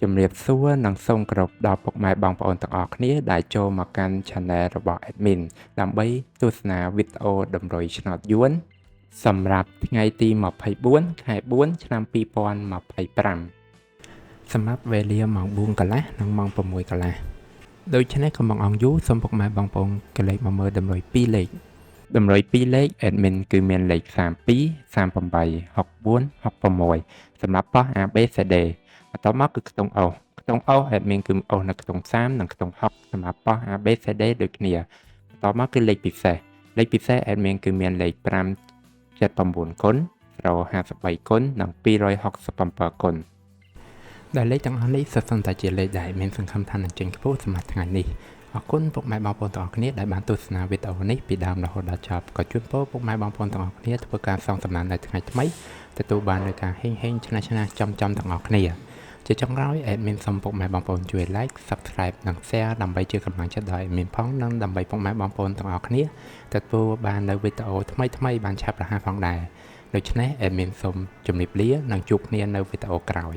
ជំរាបសួរនិងសូមគោរពដល់ពុកម៉ែបងប្អូនទាំងអស់គ្នាដែលចូលមកកាន់ Channel របស់ Admin ដើម្បីទស្សនាវីដេអូតម្រុយឆ្នោតយួនសម្រាប់ថ្ងៃទី24ខែ4ឆ្នាំ2025សម្រាប់វេលាម៉ោង4កន្លះនិងម៉ោង6កន្លះដូច្នេះកុំបង្អង់យូរសូមពុកម៉ែបងប្អូនកលេចមកមើលតម្រុយ2លេខតម្រុយ2លេខ Admin គឺមានលេខ32 38 64 66សម្រាប់ប៉ោះ ABCD បន្ទាប់មកគឺខ្ទង់អូសខ្ទង់អូស Admin គឺអូសនៅខ្ទង់30និងខ្ទង់60សម្រាប់ប៉ោះ ABCD ដូចគ្នាបន្ទាប់មកគឺលេខពិសេសAdmin គឺមានលេខ579គុណ053គុណនិង267គុណដែលលេខទាំងអស់នេះសុទ្ធសឹងតែជាលេខដែលមានសង្ឃឹមថានឹងចេញខ្ពស់សម្រាប់ថ្ងៃនេះអរគុណពុកម៉ែបងប្អូនទាំងអស់គ្នាដែលបានទស្សនាវីដេអូនេះពីដើមរហូតដល់ចប់ក៏ជូនពរពុកម៉ែបងប្អូនទាំងអស់គ្នាធ្វើការសងសំណាននៅថ្ងៃថ្មីទទួលបាននូវការហេងឆ្នះចំទាំងអស់គ្នាជាចុងក្រោយ Admin សូមពុកម៉ែបងប្អូនជួយ Like Subscribe និង Share ដើម្បីជាកម្លាំងចិត្តដល់ Admin ផងនិងដើម្បីពុកម៉ែបងប្អូនទាំងអស់គ្នាទទួលបាននូវវីដេអូថ្មីបានឆាប់រហ័សផងដែរដូច្នេះ Admin សូមជម្រាបលានិងជួបគ្នានៅវីដេអូក្រោយ